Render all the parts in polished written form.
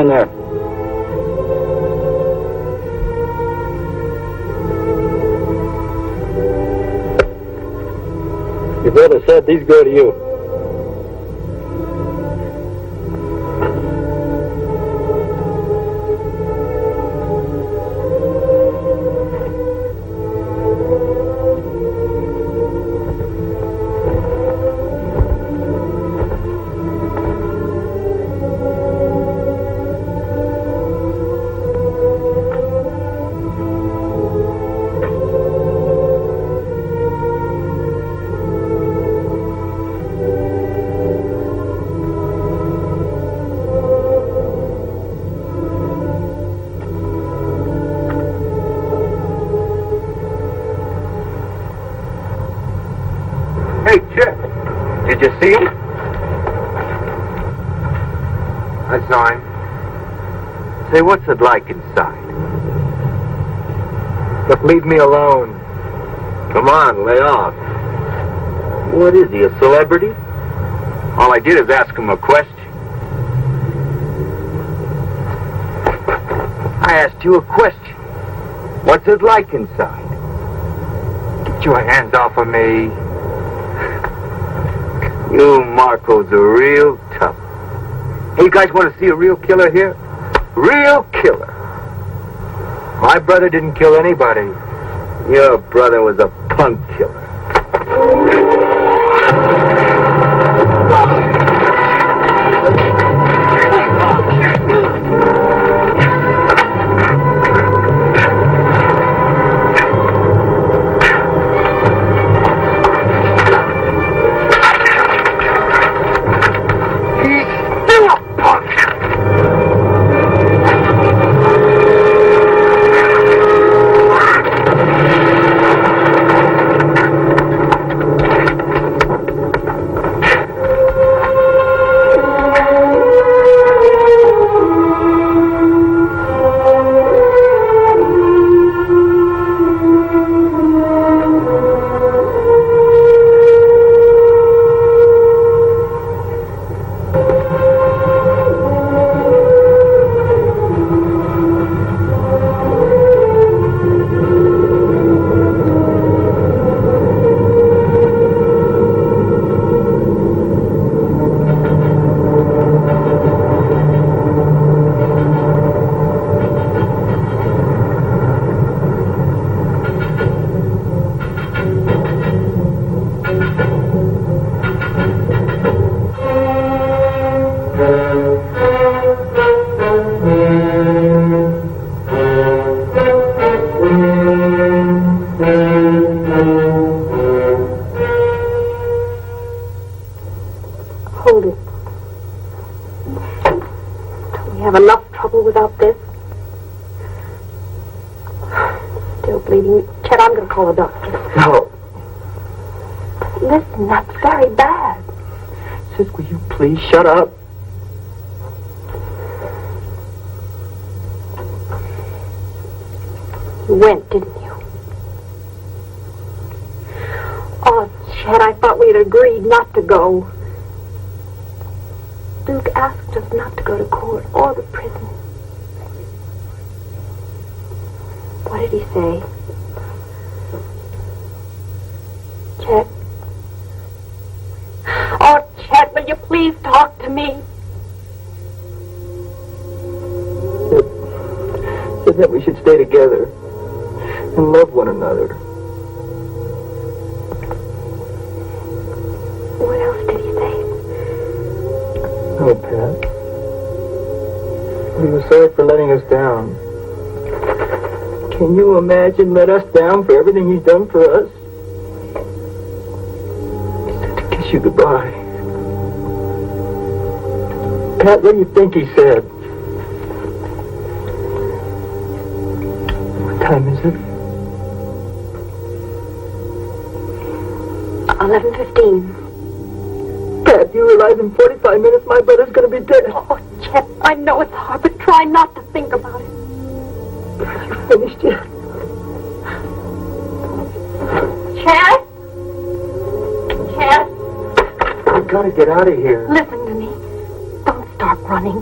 in there. Your brother said these go to you. Hey, Chet, did you see him? I saw him. Say, what's it like inside? Look, leave me alone. Come on, lay off. What is he, a celebrity? All I did is ask him a question. I asked you a question. What's it like inside? Get your hands off of me. You Marco's a real tough. Hey, you guys want to see a real killer here? Real killer. My brother didn't kill anybody. Your brother was a punk killer. Hold it. Don't we have enough trouble without this? Still bleeding. Chet, I'm going to call a doctor. No. Listen, that's very bad. Sis, will you please shut up? You went, didn't you? Oh, Chet, I thought we had agreed not to go. Duke asked us not to go to court or the prison. What did he say? Chet? Oh, Chet, will you please talk to me? Said that we should stay together and love one another. What else did he say? Oh, Pat. He was sorry for letting us down. Can you imagine let us down for everything he's done for us? He said to kiss you goodbye. Pat, what do you think he said? What time is it? 11:15. Pat, you realize in 45 minutes my brother's going to be dead. Oh, Chet, I know it's hard, but try not to think about it. You finished yet? Chet? Chet? We've got to get out of here. Listen to me. Don't start running.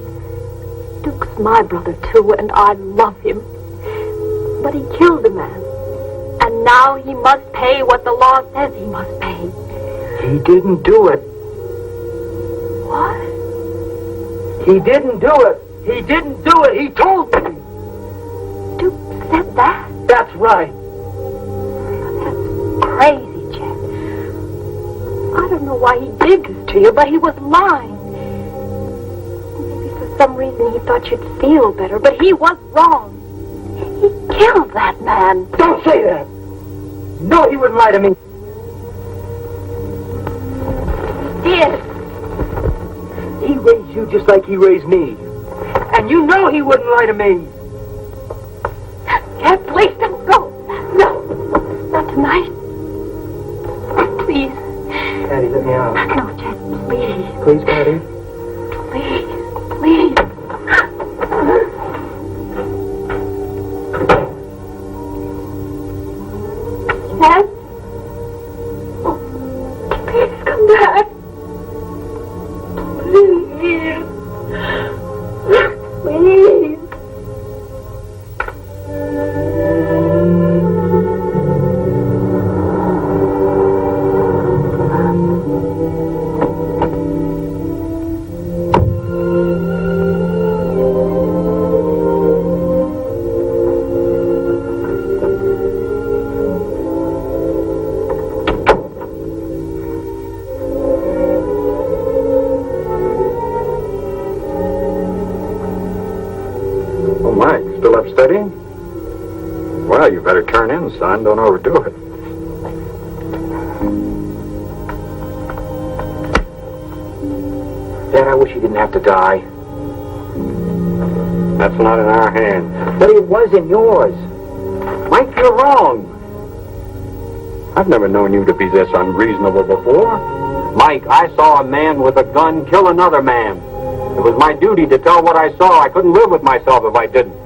Duke's Chet's my brother, too, and I love him. But he killed a man. And now he must pay what the law says he must pay. He didn't do it. What? He didn't do it. He didn't do it. He told me. Duke said that? That's right. That's crazy, Chet. I don't know why he did this to you, but he was lying. Maybe for some reason he thought you'd feel better, but he was wrong. He killed that man. Don't say that. No, he wouldn't lie to me. He did. He raised you just like he raised me. And you know he wouldn't lie to me. Chet, please don't go. No, not tonight. Please. Patty, let me out. No, Chet, please. Please, Patty. Please, please. Chet? Oh, please come back. Please. Please. Studying? Well, you better turn in, son. Don't overdo it. Dad, I wish he didn't have to die. That's not in our hands. But it was in yours. Mike, you're wrong. I've never known you to be this unreasonable before. Mike, I saw a man with a gun kill another man. It was my duty to tell what I saw. I couldn't live with myself if I didn't.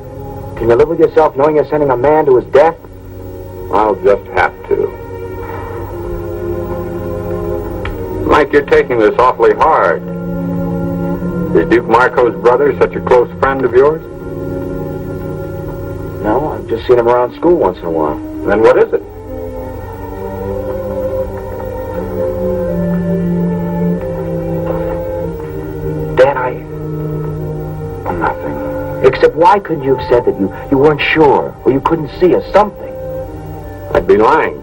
Can you live with yourself knowing you're sending a man to his death? I'll just have to. Mike, you're taking this awfully hard. Is Duke Marco's brother such a close friend of yours? No, I've just seen him around school once in a while. Then what is it? Dad, nothing. Except why couldn't you have said that you weren't sure, or you couldn't see, or something? I'd be lying.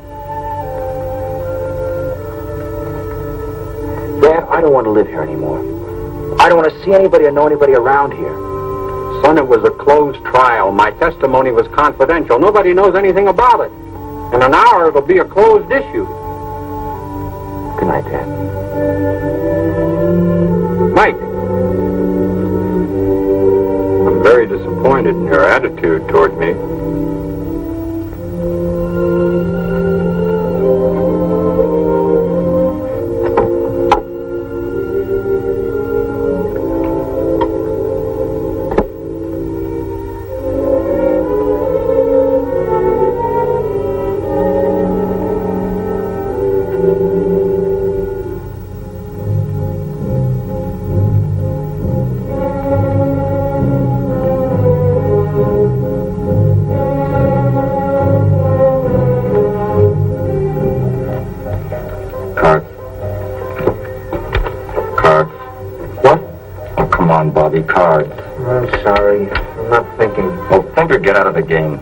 Dad, I don't want to live here anymore. I don't want to see anybody or know anybody around here. Son, it was a closed trial. My testimony was confidential. Nobody knows anything about it. In an hour, it'll be a closed issue. Good night, Dad. Mike. I'm very disappointed in your attitude toward me. Cards. I'm sorry. I'm not thinking. Oh, think or get out of the game.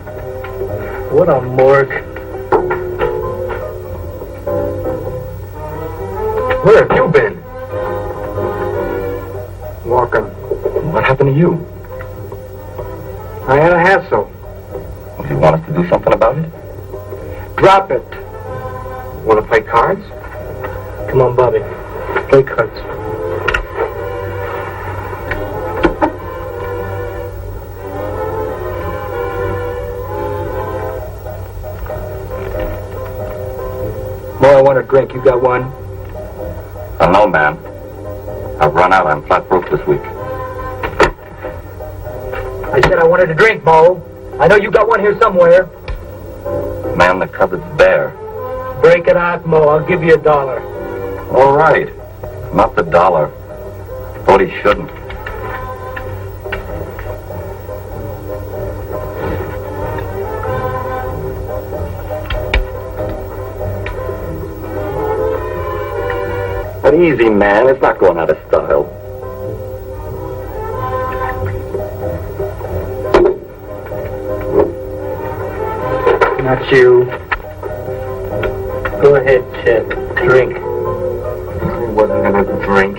What a morgue. Where have you been? Walking. What happened to you? I had a hassle. Do you want us to do something about it? Drop it. Want to play cards? Come on, Bobby. Play cards. I want a drink. You got one? No, man. I've run out. I'm flat broke this week. I said I wanted a drink, Mo. I know you got one here somewhere. Man, the cupboard's bare. Break it out, Mo. I'll give you $1. All right. Not the $1. Thought he shouldn't. easy, man. It's not going out of style. Not you. Go ahead, Chet. Drink. He wasn't gonna drink.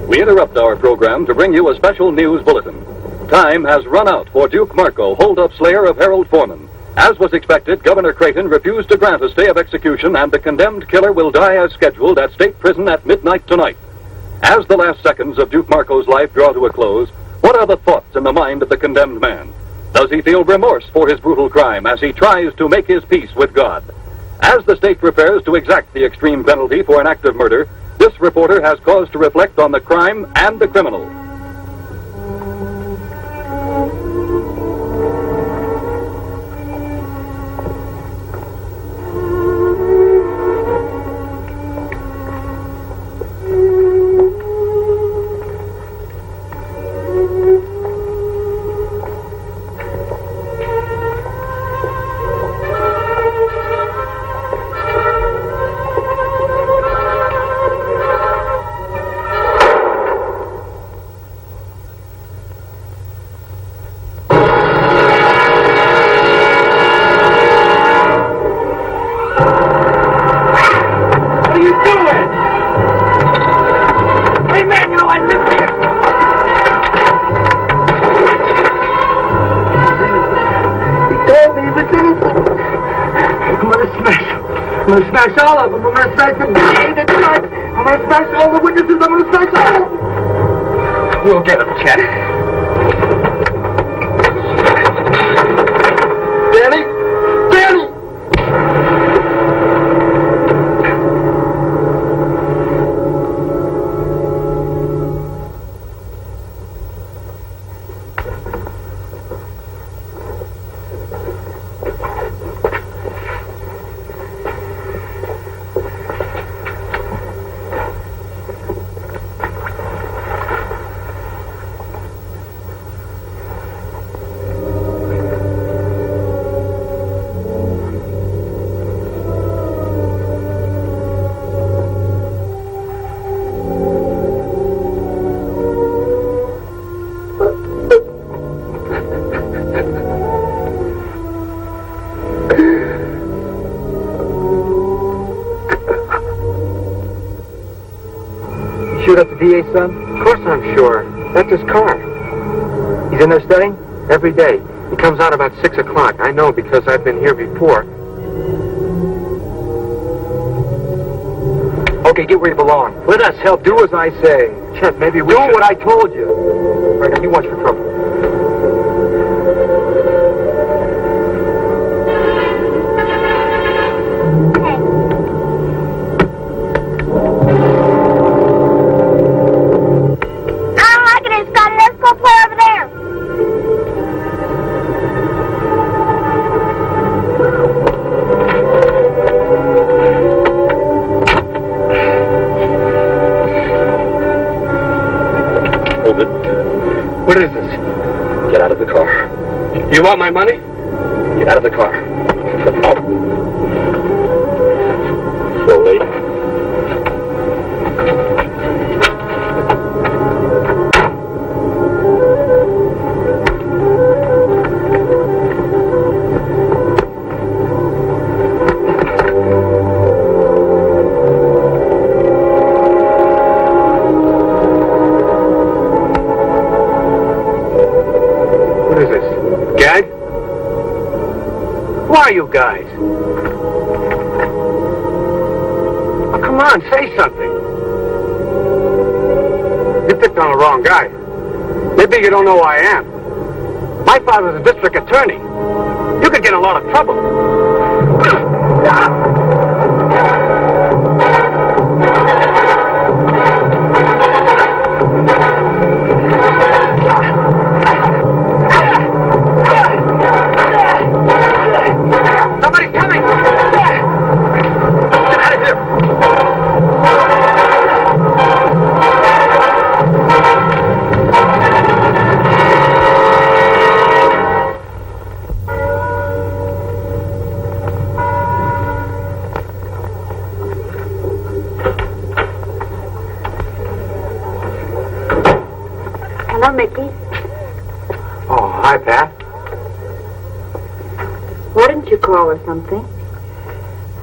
We interrupt our program to bring you a special news bulletin. Time has run out for Duke Marco, hold-up slayer of Harold Foreman. As was expected, Governor Creighton refused to grant a stay of execution, and the condemned killer will die as scheduled at state prison at midnight tonight. As the last seconds of Duke Marco's life draw to a close, what are the thoughts in the mind of the condemned man? Does he feel remorse for his brutal crime as he tries to make his peace with God? As the state prepares to exact the extreme penalty for an act of murder, this reporter has cause to reflect on the crime and the criminal. I'm gonna smash all of them. I'm gonna smash the DA, the judge. I'm gonna smash all the witnesses. I'm gonna smash all of them. We'll get them, Chet. Danny! Danny! Shoot up the DA, son? Of course I'm sure. That's his car. He's in there studying? Every day. He comes out about 6 o'clock. I know because I've been here before. Okay, get where you belong. Let us help. Do as I say. Chet, maybe we should... Do what I told you. All right, now you watch for trouble. What is this? Get out of the car. You want my money? Get out of the car. Slowly. Who are you guys? Oh, come on, say something. You picked on the wrong guy. Maybe you don't know who I am. My father's a district attorney. You could get in a lot of trouble. Hello, Mickey. Oh, hi, Pat. Why didn't you call or something?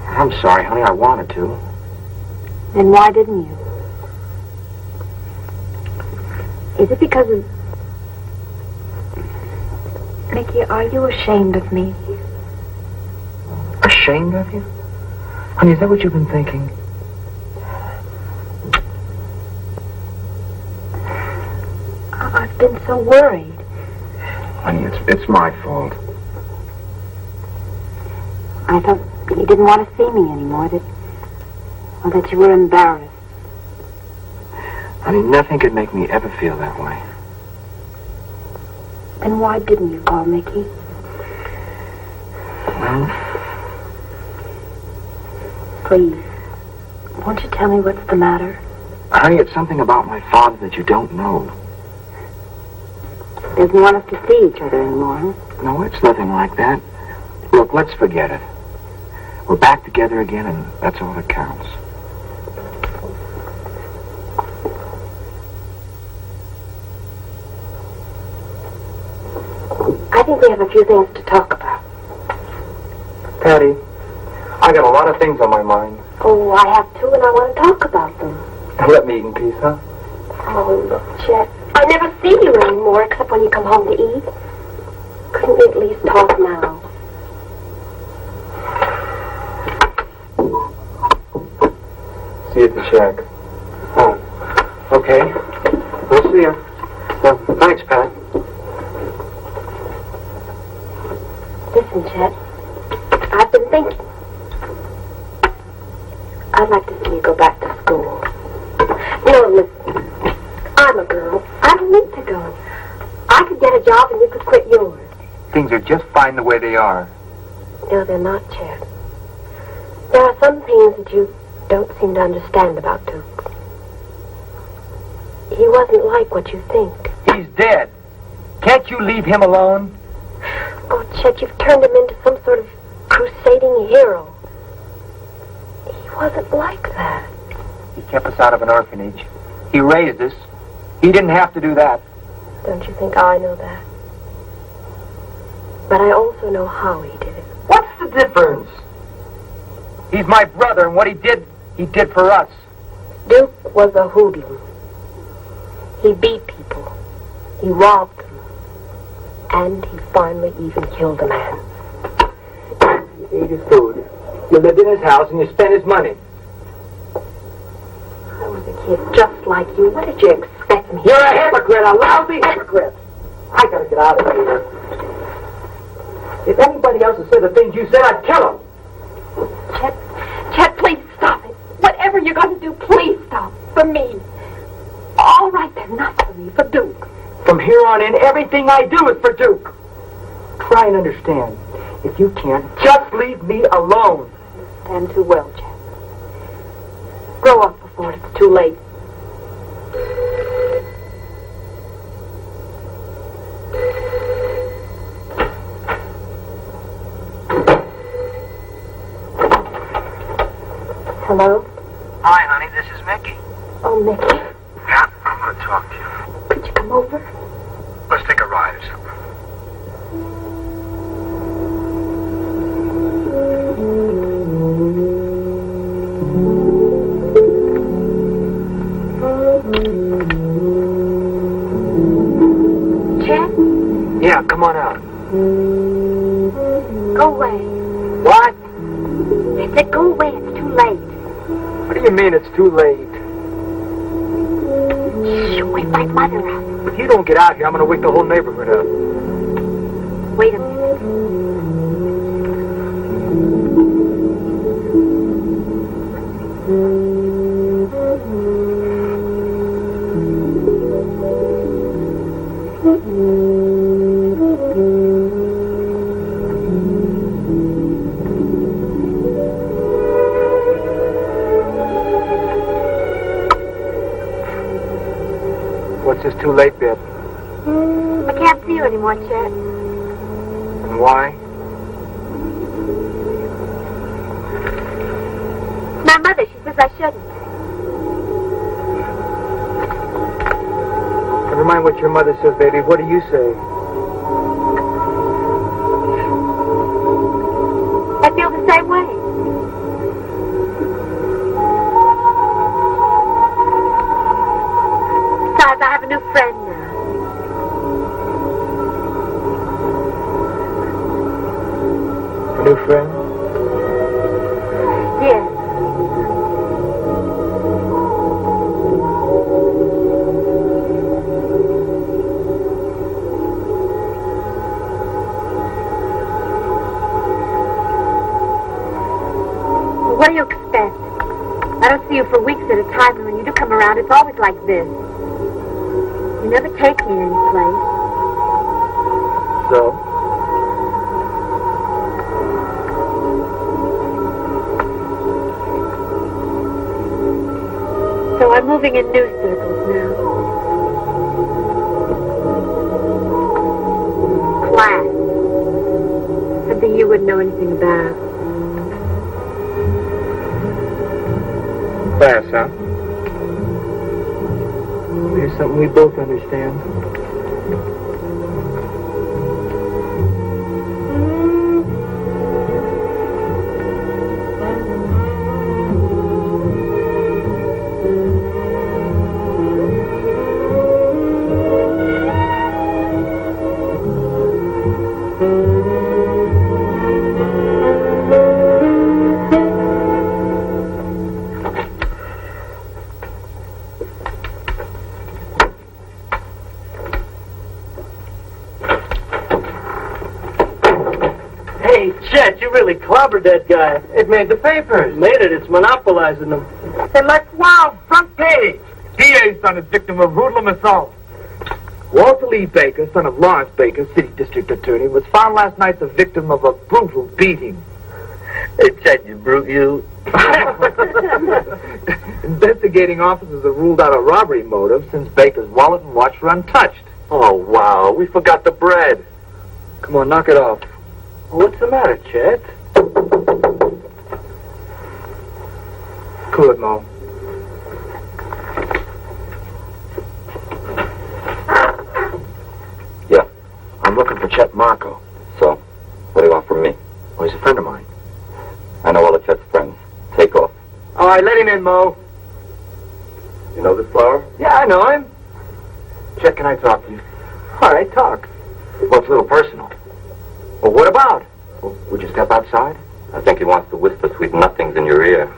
I'm sorry, honey. I wanted to. Then why didn't you? Is it because of... Mickey, are you ashamed of me? Ashamed of you? Honey, is that what you've been thinking? I've been so worried. Honey, it's my fault. I thought you didn't want to see me anymore, or that you were embarrassed. Honey, nothing could make me ever feel that way. Then why didn't you call, Mickey? Well, Please, won't you tell me what's the matter? honey, it's something about my father that you don't know. Doesn't want us to see each other anymore. No, it's nothing like that. Look, let's forget it. We're back together again, and that's all that counts. I think we have a few things to talk about. Patty, I got a lot of things on my mind. Oh, I have too, and I want to talk about them. Let me eat in peace, huh? Oh, look, Chet. I never see you anymore except when you come home to eat. Couldn't we at least talk now? See you at the shack. Oh, okay. We'll see you. Thanks, Pat. Listen, Chet. I've been thinking. I'd like to see you go back to school. No, listen. I'm a girl. I don't need to go. I could get a job and you could quit yours. Things are just fine the way they are. No, they're not, Chet. There are some things that you don't seem to understand about Duke. He wasn't like what you think. He's dead. Can't you leave him alone? Oh, Chet, you've turned him into some sort of crusading hero. He wasn't like that. He kept us out of an orphanage. He raised us. He didn't have to do that. Don't you think I know that? But I also know how he did it. What's the difference? He's my brother, and what he did for us. Duke was a hoodlum. He beat people. He robbed them. And he finally even killed a man. You ate his food. You lived in his house, and you spent his money. I was a kid just like you. What did you expect me? You're a hypocrite, a lousy hypocrite. I gotta get out of here. If anybody else had said the things you said, I'd kill him. Chet, please stop it. Whatever you're going to do, please stop. For me. All right, then, not for me, for Duke. From here on in, everything I do is for Duke. Try and understand. If you can't, just leave me alone. Stand too well, Chet. Grow up before it's too late. Hello? Hi, honey, this is Mickey. Oh, Mickey. Yeah, I want to talk to you. Could you come over? Let's take a ride or something. Chet? Yeah, come on out. Go away. What? I said go away. It's too late. What do you mean it's too late? Shh, wake my mother up. If you don't get out here, I'm going to wake the whole neighborhood up. Wait a minute. What's this too late bit? I can't see you anymore, Chet. And why? My mother, she says I shouldn't. Never Never mind what your mother says, baby. What do you say? I feel the same way. Besides, I have a new friend now. A new friend? Yes. What do you expect? I don't see you for weeks at a time, and when you do come around, it's always like this. You never take me any place. So? So I'm moving in new circles now. Class. Something you wouldn't know anything about. Class, huh? Here's something we both understand. Hey, Chet, you really clobbered that guy. It made the papers. Made it. It's monopolizing them. And let's wow, front page. DA's son is victim of hoodlum assault. Walter Lee Baker, son of Lawrence Baker, city district attorney, was found last night the victim of a brutal beating. Hey, Chet, you brute, you. Investigating officers have ruled out a robbery motive since Baker's wallet and watch were untouched. Oh, wow. We forgot the bread. Come on, knock it off. What's the matter, Chet? Cool it, Mo. Yeah. I'm looking for Chet Marco. So, what do you want from me? Oh, he's a friend of mine. I know all of Chet's friends. Take off. All right, let him in, Mo. You know this flower? Yeah, I know him. Chet, can I talk to you? All right, talk. Well, it's a little personal. Well, what about? Well, would you step outside? I think he wants to whisper sweet nothings in your ear.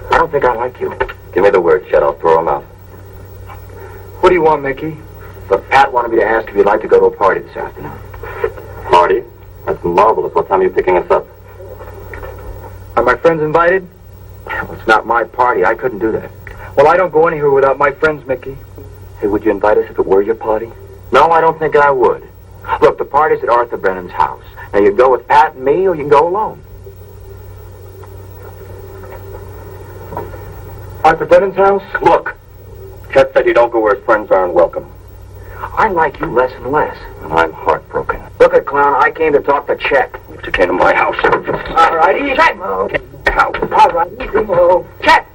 I don't think I like you. Give me the word, Chet. I'll throw him out. What do you want, Mickey? Look, Pat wanted me to ask if you'd like to go to a party this afternoon. Party? That's marvelous. What time are you picking us up? Are my friends invited? Well, it's not my party. I couldn't do that. Well, I don't go anywhere without my friends, Mickey. Hey, would you invite us if it were your party? No, I don't think I would. Look, the party's at Arthur Brennan's house. Now, you can go with Pat and me, or you can go alone. Arthur Brennan's house? Look, Chet said you don't go where his friends aren't welcome. I like you less and less. And I'm heartbroken. Look at Clown, I came to talk to Chet. You came to my house. All right, easy, Mo. House. All right, easy, Mo. Chet!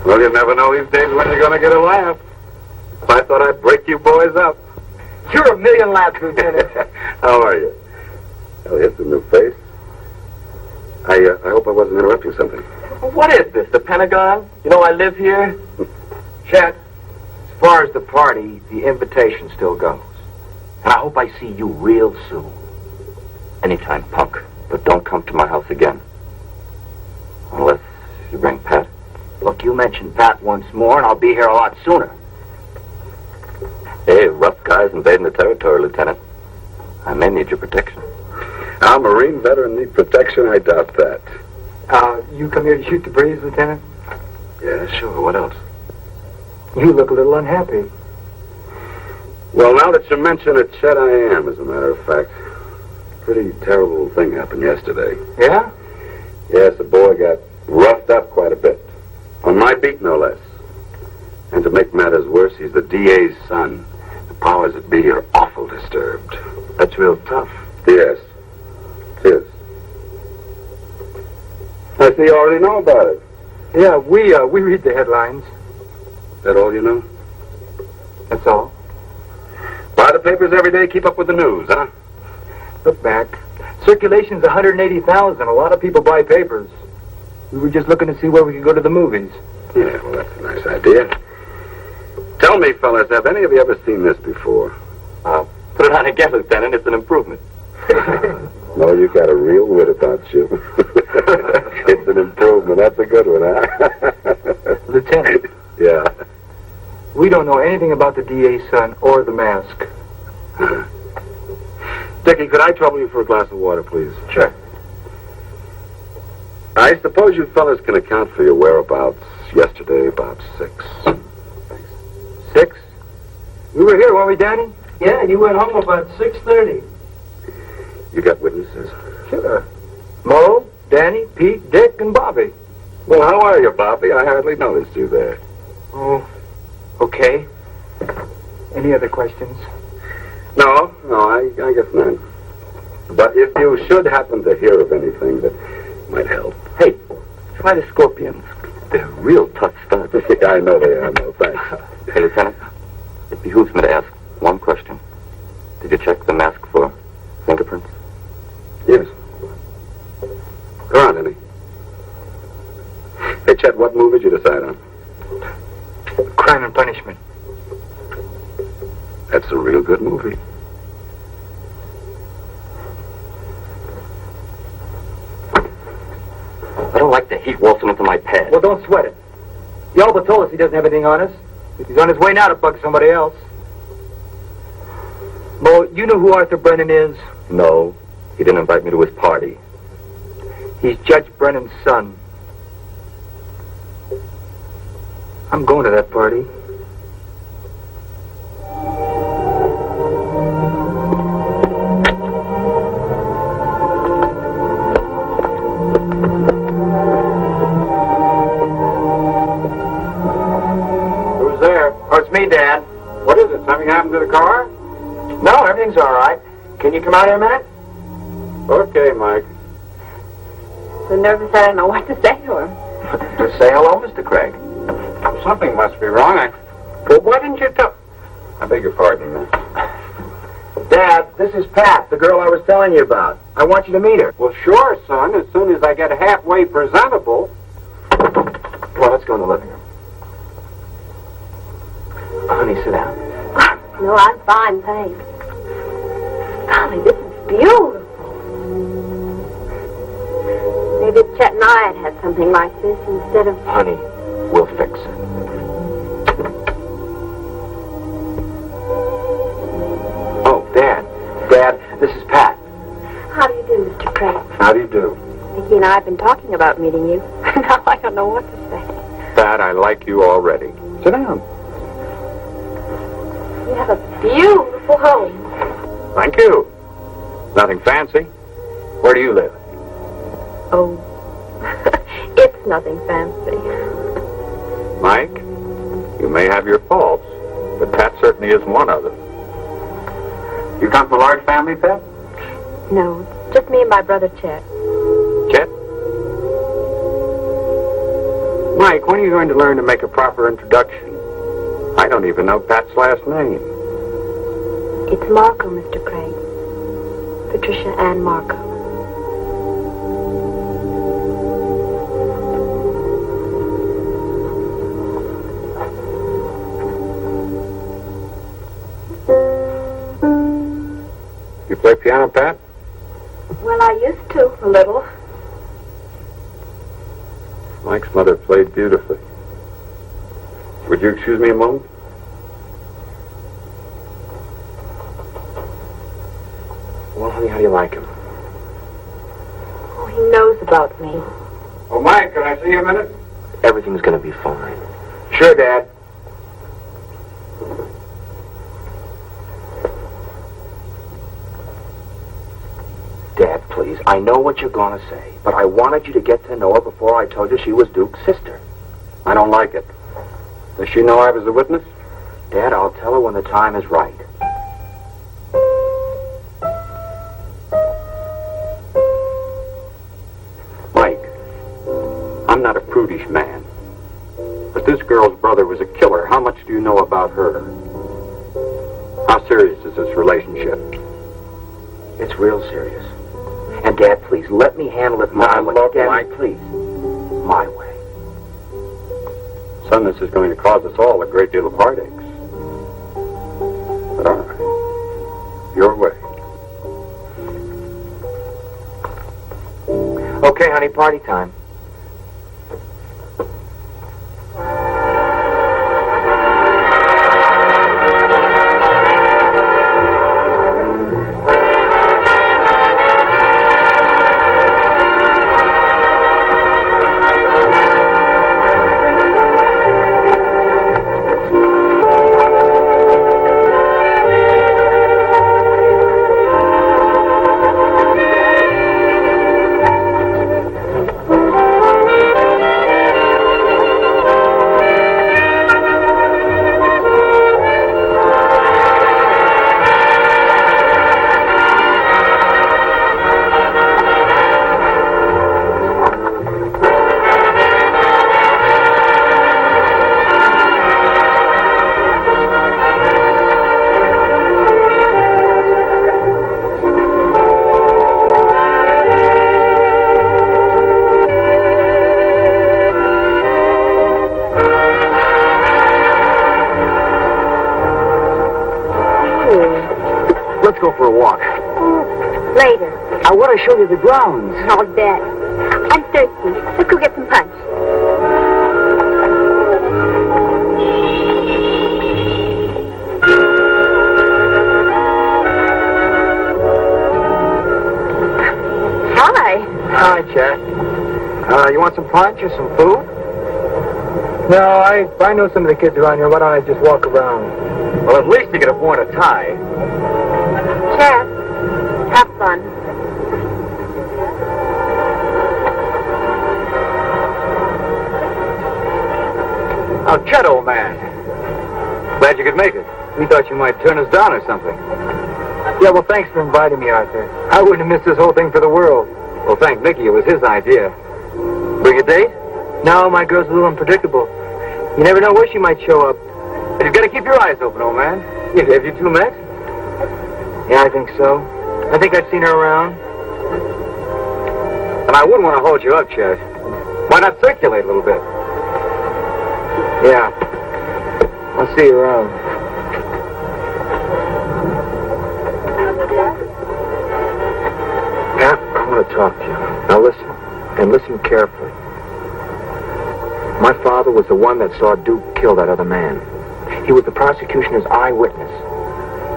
Well, you never know these days when you're going to get a laugh. I thought I'd break you boys up. You're a million laughs, Lieutenant. How are you? Oh, here's a new face. I hope I wasn't interrupting something. What is this, the Pentagon? You know I live here? Chet, as far as the party, the invitation still goes. And I hope I see you real soon. Anytime, punk. But don't come to my house again. Unless you bring Pat. Look, you mentioned Pat once more, and I'll be here a lot sooner. Hey, rough guys invading the territory, Lieutenant. I may need your protection. Our Marine veteran need protection? I doubt that. You come here to shoot the breeze, Lieutenant? Yeah, sure. What else? You look a little unhappy. Well, now that you mention it, Chet, I am, as a matter of fact. Pretty terrible thing happened yesterday. Yeah? Yes, the boy got roughed up quite a bit. On my beat, no less. And to make matters worse, he's the DA's son. The powers that be are awful disturbed. That's real tough. Yes. It is. I see you already know about it. Yeah, we read the headlines. That all you know? That's all. Buy the papers every day, keep up with the news, huh? Look back. Circulation's 180,000. A lot of people buy papers. We were just looking to see where we could go to the movies. Yeah, well, that's a nice idea. Tell me, fellas, have any of you ever seen this before? Put it on again, Lieutenant. It's an improvement. No, you got a real wit about you. It's an improvement. That's a good one, huh? Lieutenant, Yeah. we don't know anything about the DA's son or the mask. Dickie, could I trouble you for a glass of water, please? Sure. I suppose you fellas can account for your whereabouts yesterday about 6. 6? We were here, weren't we, Danny? Yeah, you went home about 6:30. You got witnesses? Sure. Mo, Danny, Pete, Dick, and Bobby. Well, how are you, Bobby? I hardly noticed you there. Oh, okay. Any other questions? No, I guess not. But if you should happen to hear of anything that might help. Hey, try the scorpions. They're real tough stuff. Yeah, I know they are. No, thanks. Hey, Lieutenant, it behooves me to ask one question. Did you check the mask for fingerprints? Yes. Go on, Annie. Hey, Chet, what movie did you decide on? Crime and Punishment. That's a real good movie. I don't like the heat waltzing into my pad. Well, don't sweat it. Yalba told us he doesn't have anything on us. He's on his way now to bug somebody else. Mo, you know who Arthur Brennan is? No, he didn't invite me to his party. He's Judge Brennan's son. I'm going to that party. Who's there? Oh, it's me, Dad. What is it? Something happened to the car? No, everything's all right. Can you come out here a minute? Okay, Mike. So nervous I don't know what to say to him. Just say hello, Mr. Craig. Something must be wrong. Well, why didn't you tell... I beg your pardon, man. Dad, this is Pat, the girl I was telling you about. I want you to meet her. Well, sure, son. As soon as I get halfway presentable. Well, let's go in the living room. Honey, sit down. No, I'm fine, thanks. Golly, this is beautiful. Maybe Chet and I had something like this instead of... Honey, we'll fix it. Oh, Dad. Dad, this is Pat. How do you do, Mr. Craig? How do you do? Vicki and I have been talking about meeting you. Now I don't know what to say. Pat, I like you already. Sit down. You have a beautiful home. Thank you. Nothing fancy. Where do you live? Oh, it's nothing fancy. Mike, you may have your faults, but Pat certainly isn't one of them. You come from a large family, Pat? No, just me and my brother Chet. Chet? Mike, when are you going to learn to make a proper introduction? I don't even know Pat's last name. It's Marco, Mr. Craig. Patricia Ann Marco. You play piano, Pat? Well, I used to, a little. Mike's mother played beautifully. Would you excuse me a moment? Well, honey, how do you like him? Oh, he knows about me. Oh, Mike, can I see you a minute? Everything's going to be fine. Sure, Dad. Dad, please, I know what you're going to say, but I wanted you to get to know her before I told you she was Duke's sister. I don't like it. Does she know I was a witness? Dad, I'll tell her when the time is right. Mike, I'm not a prudish man. about her? How serious is this relationship? It's real serious. And, Dad, please, let me handle it my way. look, Dad, Mike. please. My way. Son, this is going to cause us all a great deal of heartaches. But all right. Your way. Okay, honey, party time. Let's go for a walk. Later. I want to show you the grounds. I'll bet. I'm thirsty. Let's go get some punch. Hi. Hi, Chet. You want some punch or some food? No, I know some of the kids around here. Why don't I just walk around? Well, at least you could have worn a tie. Chet, have fun. Oh, Chet, old man. Glad you could make it. We thought you might turn us down or something. Yeah, well, thanks for inviting me out there. I wouldn't have missed this whole thing for the world. Well, thank Mickey. It was his idea. Bring a date? No, my girl's a little unpredictable. You never know where she might show up. But you've got to keep your eyes open, old man. Have you two met? Yeah, I think so. I think I've seen her around. And I wouldn't want to hold you up, Chet. Why not circulate a little bit? Yeah. I'll see you around. Pat, I want to talk to you. Now listen, and listen carefully. My father was the one that saw Duke kill that other man. He was the prosecution's eyewitness.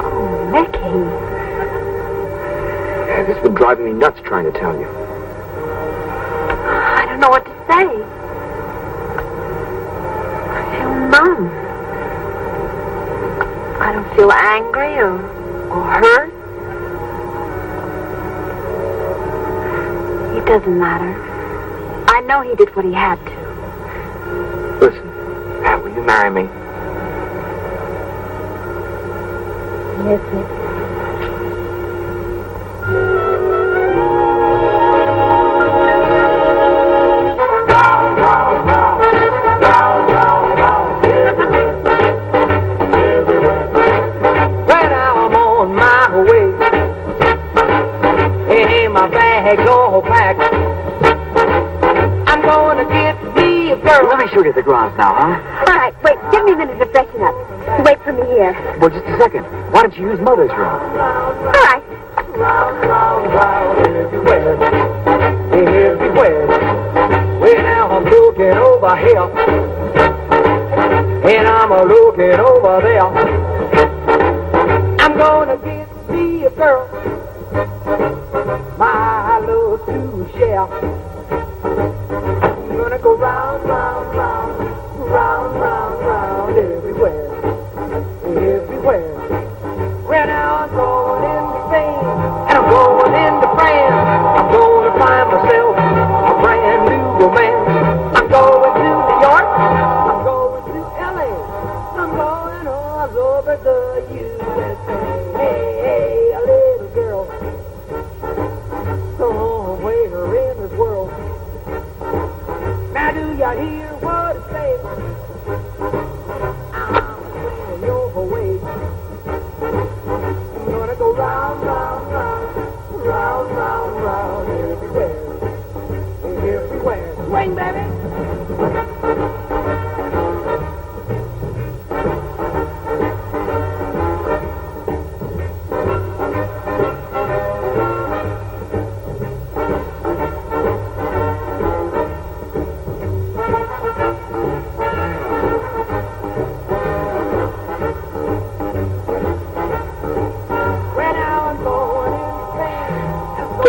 Oh, Mickey. Yeah, this has been driving me nuts trying to tell you. I don't know what to say. I feel numb. I don't feel angry or hurt. It doesn't matter. I know he did what he had to. Listen, Pat, will you marry me? Yes, Mickey. When I'm on my way, and my bag's all packed, I'm gonna get me a girl. Let me show you the grounds now, huh? All right, wait. Give me a minute to freshen up. You wait for me here. Well, just a second. Why don't you use Mother's room? All right. Round, round, round, everywhere, everywhere. When I'm looking over here, and I'm looking over there, I'm gonna get me a girl, my love to share. I'm gonna go round, round, round, round, round, round, everywhere, everywhere. When I'm going into Spain, and I'm going into France, I'm going to find myself a brand new romance. I'm going to New York, I'm going to LA, I'm going all over the USA. Hey, hey, a little girl, somewhere in this world. Now do you hear what it says? I'm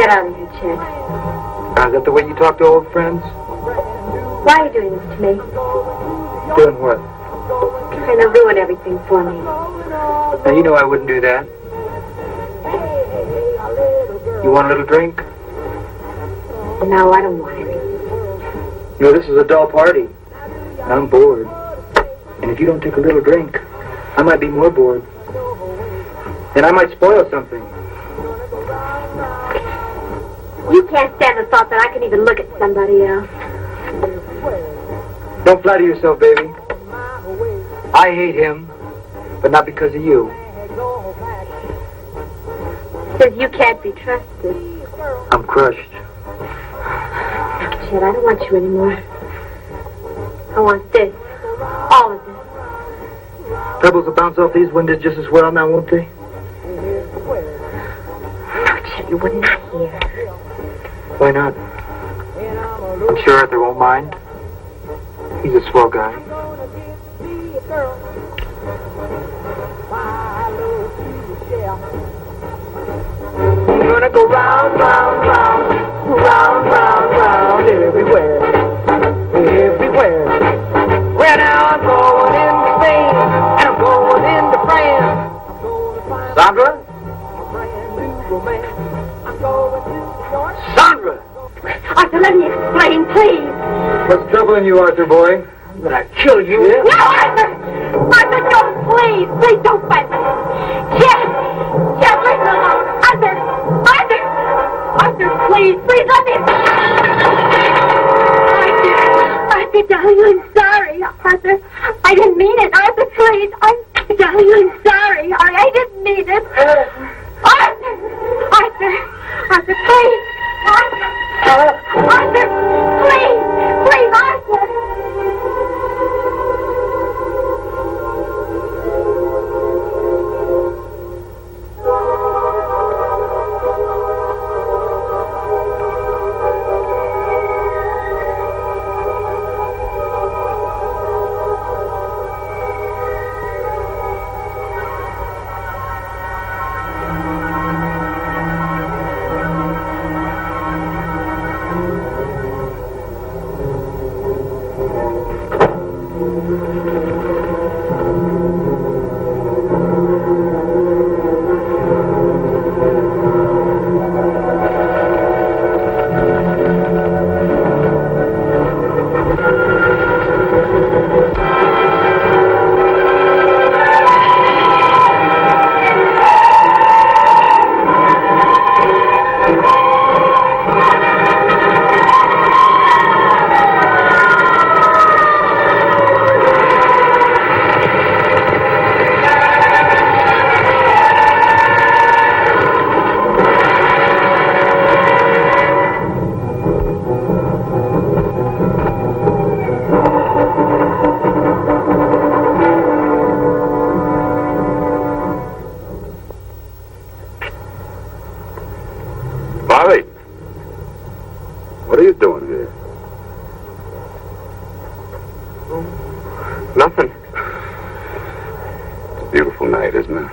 Get out of here, Chet. Is that the way you talk to old friends? Why are you doing this to me? Doing what? Trying to ruin everything for me. Now, you know I wouldn't do that. You want a little drink? No, I don't want it. You know, this is a dull party. I'm bored. And if you don't take a little drink, I might be more bored. And I might spoil something. You can't stand the thought that I can even look at somebody else. Don't flatter yourself, baby. I hate him, but not because of you. Says you can't be trusted. I'm crushed. Chet, I don't want you anymore. I want this. All of this. Pebbles will bounce off these windows just as well now, won't they? No, Chet, you would not hear. Why not? I'm sure Arthur won't mind. He's a swell guy. You're gonna go round, round, round, round, round, round, everywhere, everywhere. Well, now I'm going into Spain, and I'm going into France. Sandra? Sandra! Arthur, let me explain, please. What's troubling you, Arthur boy? I'm gonna kill you. No, Arthur! Arthur, don't, please! Please don't fight me! Chet! Chet, leave me alone! Arthur! Arthur! Arthur, please! Please let me... Arthur, darling, I'm sorry. Arthur, I didn't mean it. Arthur, please. Darling, I'm sorry. I didn't mean it. Arthur! Arthur! Arthur, please! Arthur! Arthur! Please! Please, Arthur! Bobby! What are you doing here? Nothing. It's a beautiful night, isn't it?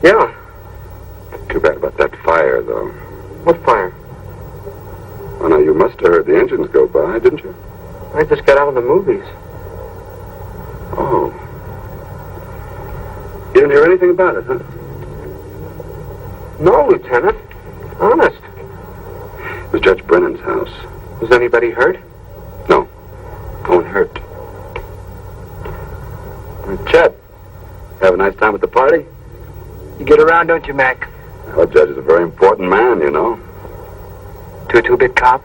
Yeah. Too bad about that fire, though. What fire? Oh, now, you must have heard the engines go by, didn't you? I just got out of the movies. Oh. You didn't hear anything about it, huh? No, Lieutenant. Honest. It was Judge Brennan's house. Was anybody hurt? No. No one hurt. Chet, have a nice time at the party? You get around, don't you, Mac? Our judge is a very important man, you know. To a two-bit cop?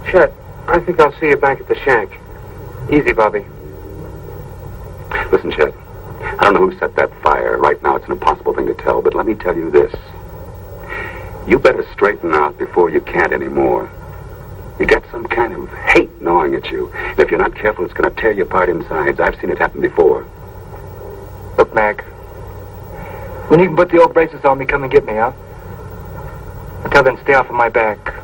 Chet, I think I'll see you back at the shack. Easy, Bobby. Listen, Chet, I don't know who set that fire. Right now, it's an impossible thing to tell, but let me tell you this. You better straighten out before you can't anymore. You get some kind of hate gnawing at you. And if you're not careful, it's going to tear you apart inside. I've seen it happen before. Look, Mac. When you can put the old braces on me, come and get me, huh? Until then, stay off of my back.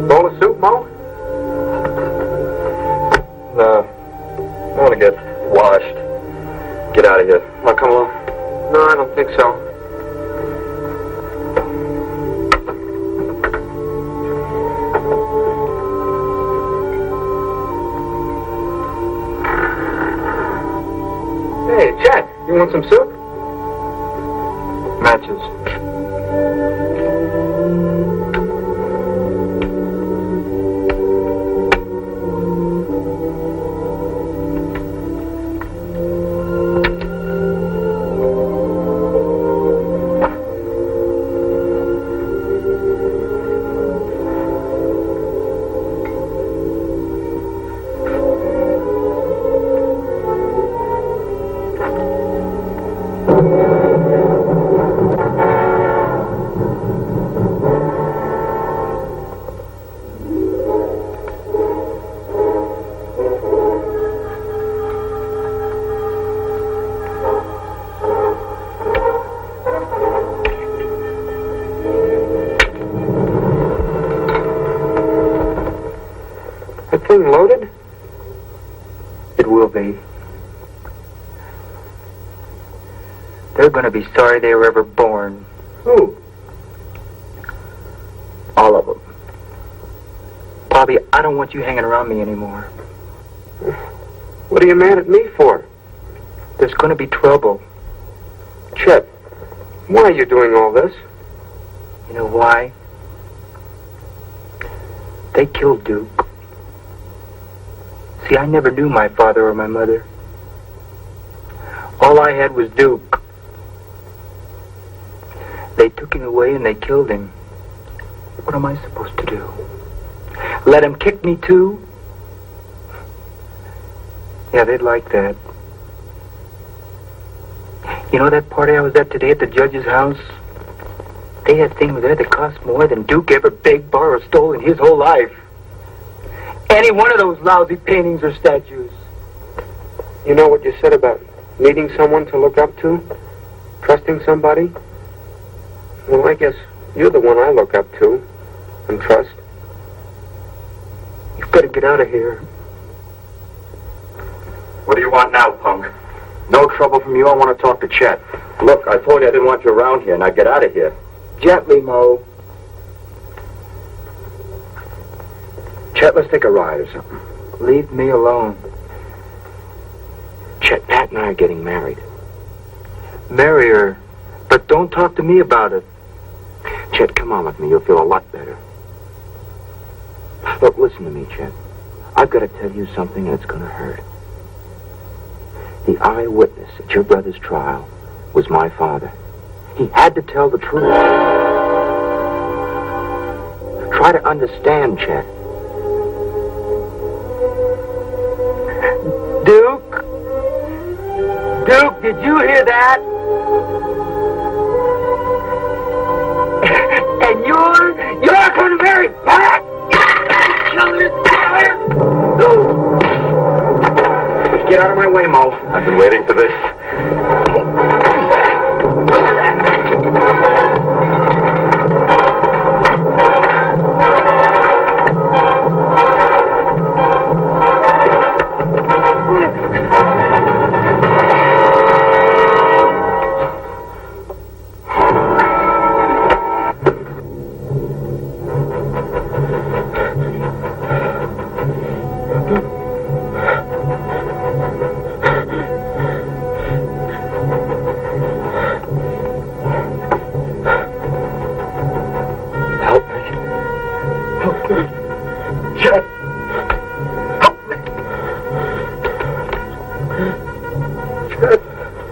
Bowl of soup, Mo? That thing loaded? It will be. They're going to be sorry they were ever born. Who? All of them. Bobby, I don't want you hanging around me anymore. What are you mad at me for? There's going to be trouble. Chet, why are you doing all this? You know why? They killed Duke. See, I never knew my father or my mother. All I had was Duke. They took him away and they killed him. What am I supposed to do? Let him kick me too? Yeah, they'd like that. You know that party I was at today at the judge's house? They had things there that cost more than Duke ever begged, borrowed, or stole in his whole life. Any one of those lousy paintings or statues. You know what you said about needing someone to look up to? Trusting somebody? Well, I guess you're the one I look up to and trust. You've got to get out of here. What do you want now, punk? No trouble from you. I want to talk to Chet. Look, I told you I didn't want you around here. Now get out of here. Gently, Mo. Chet, let's take a ride or something. Leave me alone. Chet, Pat and I are getting married. Marry her. But don't talk to me about it. Chet, come on with me. You'll feel a lot better. Look, listen to me, Chet. I've got to tell you something, and it's going to hurt. The eyewitness at your brother's trial was my father. He had to tell the truth. Try to understand, Chet. Duke? Duke, did you hear that? And you're going to marry Pat? Get out of my way, Mo. I've been waiting for this.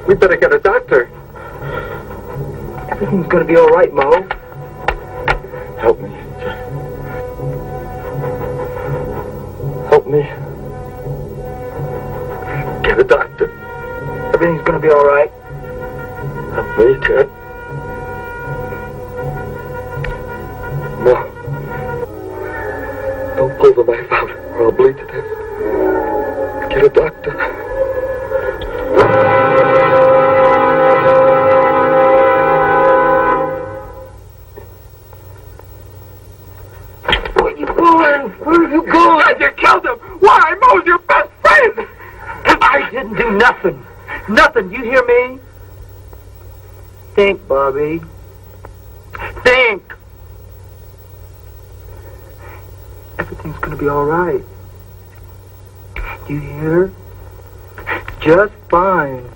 We better get a doctor. Everything's going to be all right, Mo. Help me. Help me. Get a doctor. Everything's going to be all right. Help me, Chet. No. Don't pull the knife out or I'll bleed to death. Get a doctor. Where are you going? You killed him. Why? Mo's your best friend. I didn't do nothing. Nothing. You hear me? Think, Bobby. Think. Everything's going to be all right. You hear? Just fine.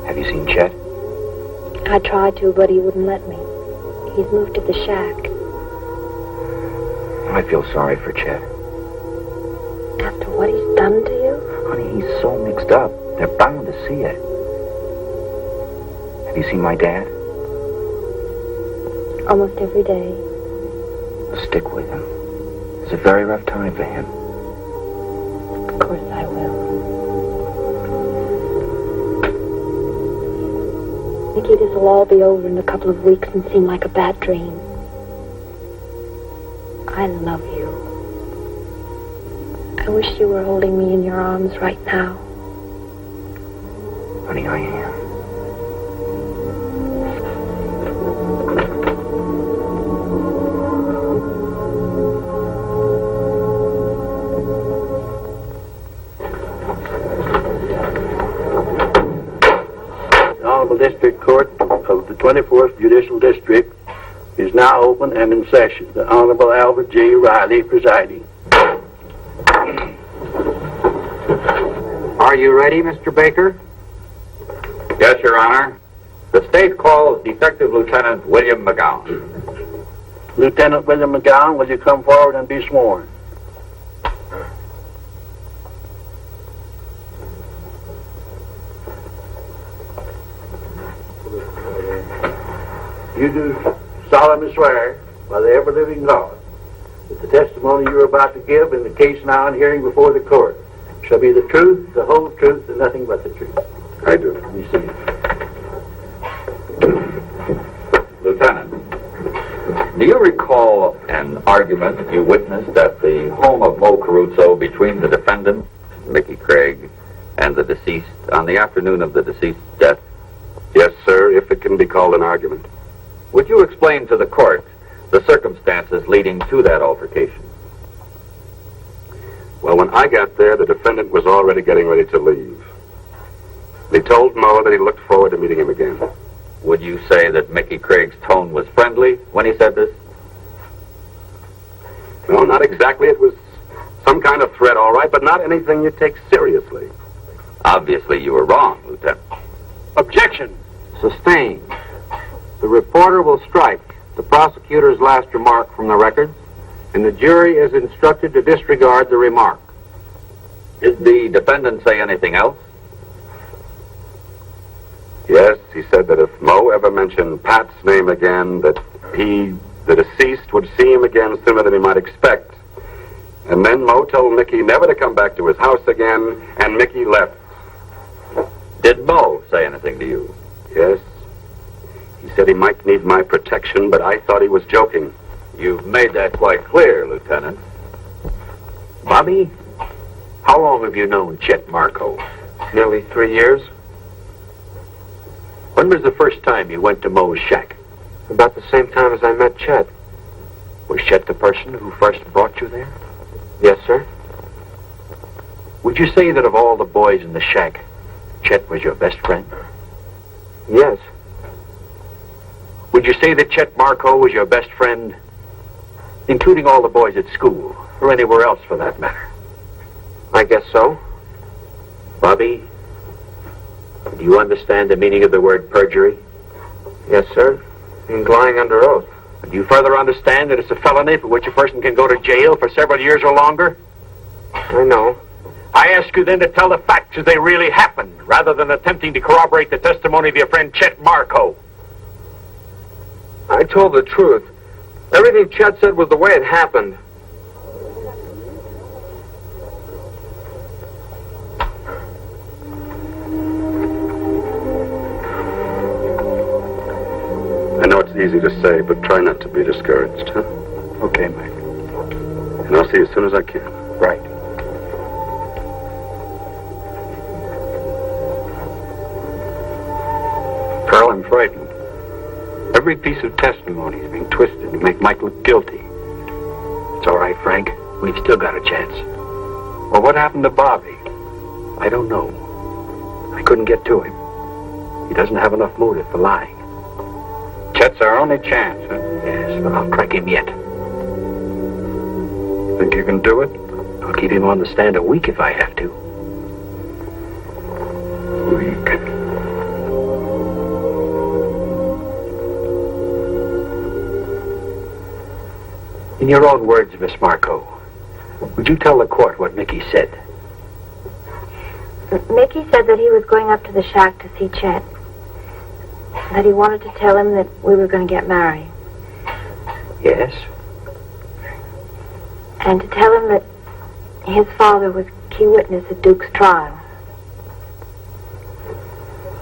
Have you seen Chet? I tried to, but he wouldn't let me. He's moved to the shack. I feel sorry for Chet. After what he's done to you? Honey, he's so mixed up. They're bound to see it. Have you seen my dad? Almost every day. Stick with him. It's a very rough time for him. course I will. Mickey, this will all be over in a couple of weeks and seem like a bad dream. I love you. I wish you were holding me in your arms right now. Honey, I am. The Honorable District Court of the 24th Judicial District is now open and in session. The Honorable Albert J. Riley presiding. Are you ready, Mr. Baker? Yes, Your Honor. The state calls Detective Lieutenant William McGowan. Lieutenant William McGowan, will you come forward and be sworn? You do solemnly swear by the ever-living God that the testimony you are about to give in the case now and hearing before the court shall be the truth, the whole truth, and nothing but the truth. I do. You see. Lieutenant, do you recall an argument that you witnessed at the home of Mo Caruso between the defendant, Mickey Craig, and the deceased on the afternoon of the deceased's death? Yes, sir, if it can be called an argument. Would you explain to the court the circumstances leading to that altercation? Well, when I got there, the defendant was already getting ready to leave. He told Mo that he looked forward to meeting him again. Would you say that Mickey Craig's tone was friendly when he said this? No, not exactly. It was some kind of threat, all right, but not anything you take seriously. Obviously, you were wrong, Lieutenant. Objection. Sustained. The reporter will strike the prosecutor's last remark from the records, and the jury is instructed to disregard the remark. Did the defendant say anything else? Yes, he said that if Mo ever mentioned Pat's name again, that he, the deceased, would see him again sooner than he might expect. And then Mo told Mickey never to come back to his house again, and Mickey left. Did Mo say anything to you? Yes. He said he might need my protection, but I thought he was joking. You've made that quite clear, Lieutenant. Bobby, how long have you known Chet Marco? Nearly 3 years. When was the first time you went to Mo's shack? About the same time as I met Chet. Was Chet the person who first brought you there? Yes, sir. Would you say that of all the boys in the shack, Chet was your best friend? Yes. Would you say that Chet Marco was your best friend, including all the boys at school, or anywhere else for that matter? I guess so. Bobby, do you understand the meaning of the word perjury? Yes, sir. And lying under oath. Do you further understand that it's a felony for which a person can go to jail for several years or longer? I know. I ask you then to tell the facts as they really happened, rather than attempting to corroborate the testimony of your friend Chet Marco. I told the truth. Everything Chet said was the way it happened. I know it's easy to say, but try not to be discouraged, huh? Okay, Mike. And I'll see you as soon as I can. Right. Carl, I'm frightened. Every piece of testimony is being twisted to make Mike look guilty. It's all right, Frank. We've still got a chance. Well, what happened to Bobby? I don't know. I couldn't get to him. He doesn't have enough motive for lying. Chet's our only chance, huh? Yes, but I'll crack him yet. Think you can do it? I'll keep him on the stand a week if I have to. Week. In your own words, Miss Marco, would you tell the court what Mickey said? Mickey said that he was going up to the shack to see Chet. That he wanted to tell him that we were going to get married. Yes? And to tell him that his father was key witness at Duke's trial.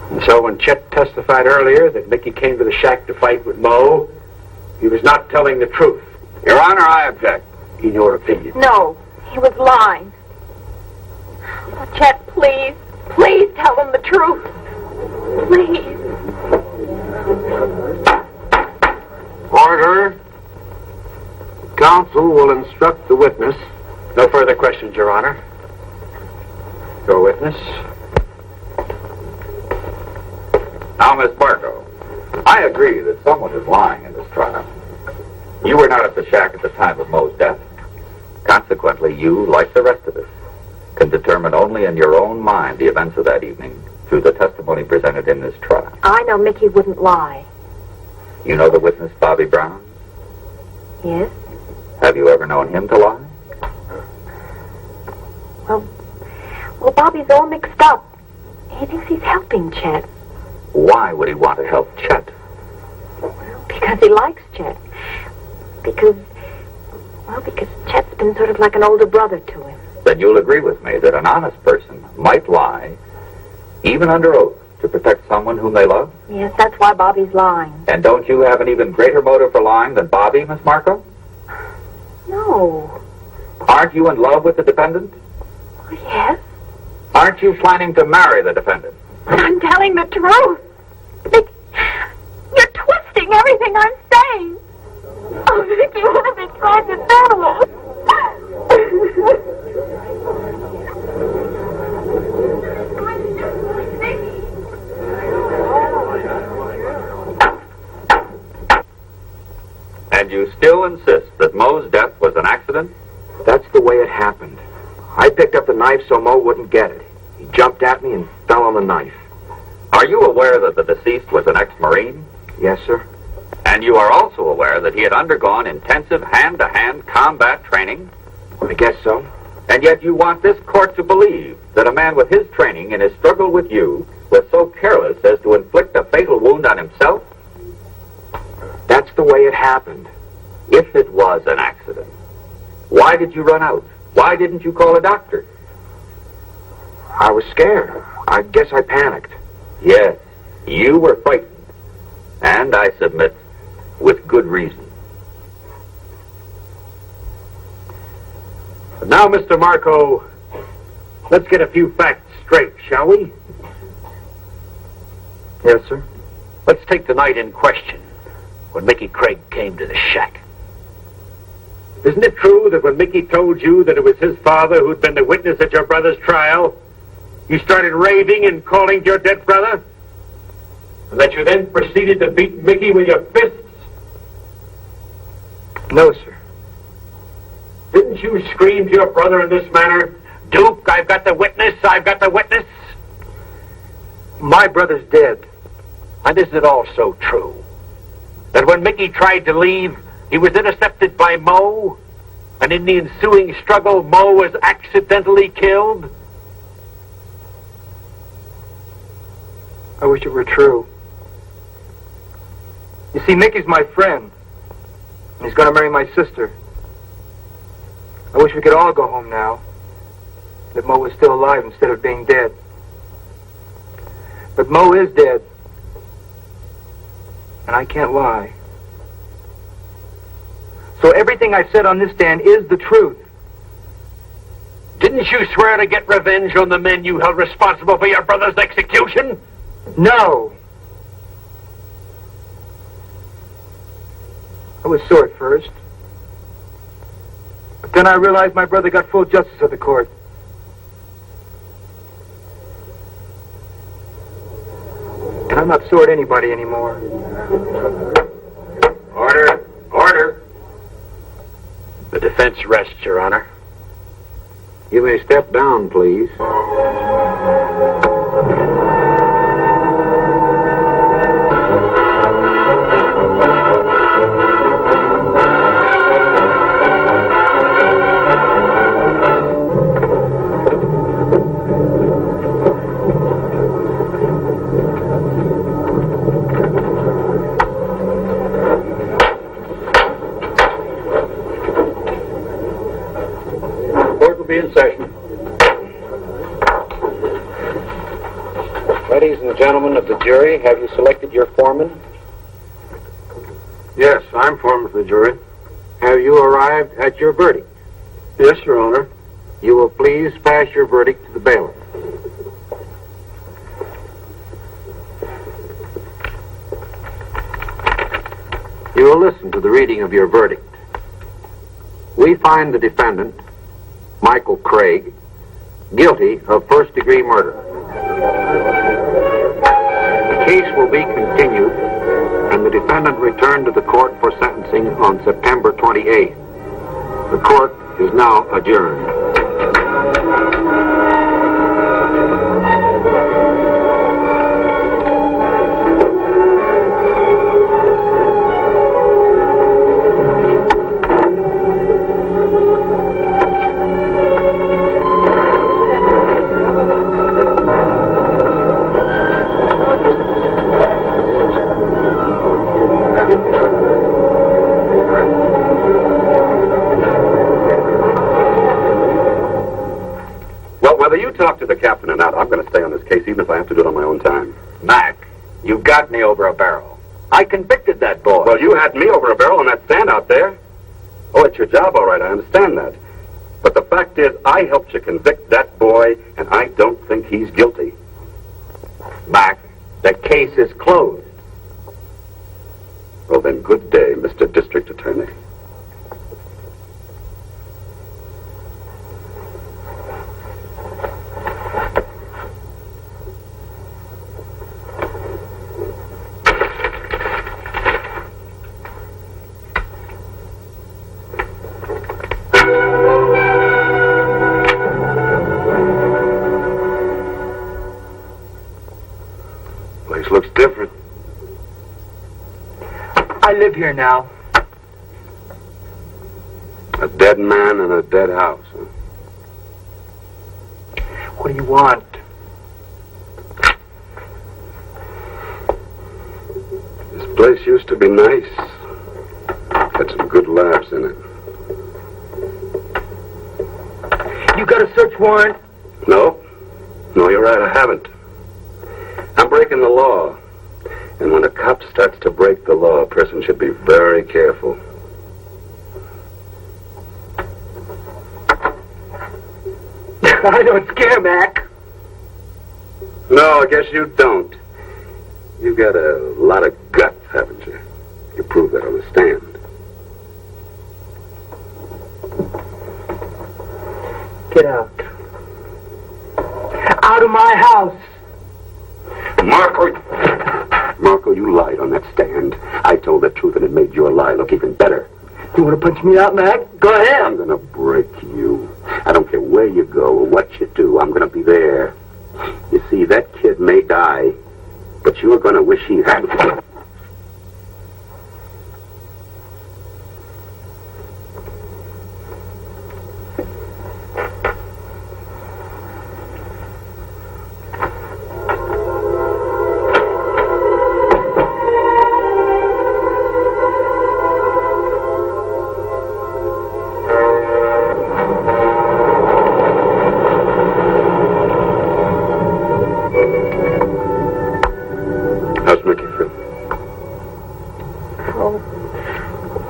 And so when Chet testified earlier that Mickey came to the shack to fight with Moe, he was not telling the truth. Your Honor, I object. In your opinion. No, he was lying. Oh, Chet, please. Please tell him the truth. Please. Order. Counsel will instruct the witness. No further questions, Your Honor. Your witness. Now, Miss Barco, I agree that someone is lying in this trial. You were not at the shack at the time of Moe's death. Consequently, you, like the rest of us, can determine only in your own mind the events of that evening through the testimony presented in this trial. I know Mickey wouldn't lie. You know the witness, Bobby Brown? Yes? Have you ever known him to lie? Well, Bobby's all mixed up. He thinks he's helping Chet. Why would he want to help Chet? Well, because he likes Chet. Because Chet's been sort of like an older brother to him. Then you'll agree with me that an honest person might lie, even under oath, to protect someone whom they love? Yes, that's why Bobby's lying. And don't you have an even greater motive for lying than Bobby, Miss Marco? No. Aren't you in love with the defendant? Oh, yes. Aren't you planning to marry the defendant? But I'm telling the truth. You're twisting everything I'm saying. Oh, Vicky, what have they tried to do? And you still insist that Moe's death was an accident? That's the way it happened. I picked up the knife so Moe wouldn't get it. He jumped at me and fell on the knife. Are you aware that the deceased was an ex-Marine? Yes, sir. And you are also aware that he had undergone intensive hand-to-hand combat training? I guess so. And yet you want this court to believe that a man with his training in his struggle with you was so careless as to inflict a fatal wound on himself? That's the way it happened. If it was an accident, why did you run out? Why didn't you call a doctor? I was scared. I guess I panicked. Yes, you were frightened. And I submit, with good reason. Now, Mr. Marco, let's get a few facts straight, shall we? Yes, sir. Let's take the night in question, when Mickey Craig came to the shack. Isn't it true that when Mickey told you that it was his father who'd been the witness at your brother's trial, you started raving and calling your dead brother? And that you then proceeded to beat Mickey with your fists? No, sir. Didn't you scream to your brother in this manner, "Duke, I've got the witness, I've got the witness"? My brother's dead. And isn't it also true that when Mickey tried to leave, he was intercepted by Moe, and in the ensuing struggle, Moe was accidentally killed? I wish it were true. You see, Mickey's my friend. He's going to marry my sister. I wish we could all go home now. That Moe was still alive instead of being dead. But Moe is dead. And I can't lie. So everything I've said on this stand is the truth. Didn't you swear to get revenge on the men you held responsible for your brother's execution? No. I was sore at first. But then I realized my brother got full justice of the court. And I'm not sore at anybody anymore. Order. Order. The defense rests, Your Honor. You may step down, please. Court will be in session. Ladies and gentlemen of the jury, have you selected your foreman? Yes, I'm foreman of the jury. Have you arrived at your verdict? Yes, Your Honor. You will please pass your verdict to the bailiff. You will listen to the reading of your verdict. We find the defendant, Michael Craig, guilty of first-degree murder. The case will be continued and the defendant returned to the court for sentencing on September 28th. The court is now adjourned. Whether you talk to the captain or not, I'm going to stay on this case, even if I have to do it on my own time. Mac, you got me over a barrel. I convicted that boy. Well, you had me over a barrel on that stand out there. Oh, it's your job, all right, I understand that. But the fact is, I helped you convict that boy, and I don't think he's guilty. Mac, the case is closed. Well, then, good day, Mr. District Attorney. Looks different. I live here now. A dead man in a dead house, huh? What do you want? This place used to be nice. Had some good laughs in it. You got a search warrant? No. No, you're right, I haven't. I'm breaking the law. And when a cop starts to break the law, a person should be very careful. I don't scare, Mac. No, I guess you don't. You got a lot of guts, haven't you? You proved that on the stand. Get out. Out of my house. Marco, you lied on that stand. I told the truth and it made your lie look even better. You want to punch me out, Mac? Go ahead. I'm going to break you. I don't care where you go or what you do. I'm going to be there. You see, that kid may die, but you're going to wish he hadn't.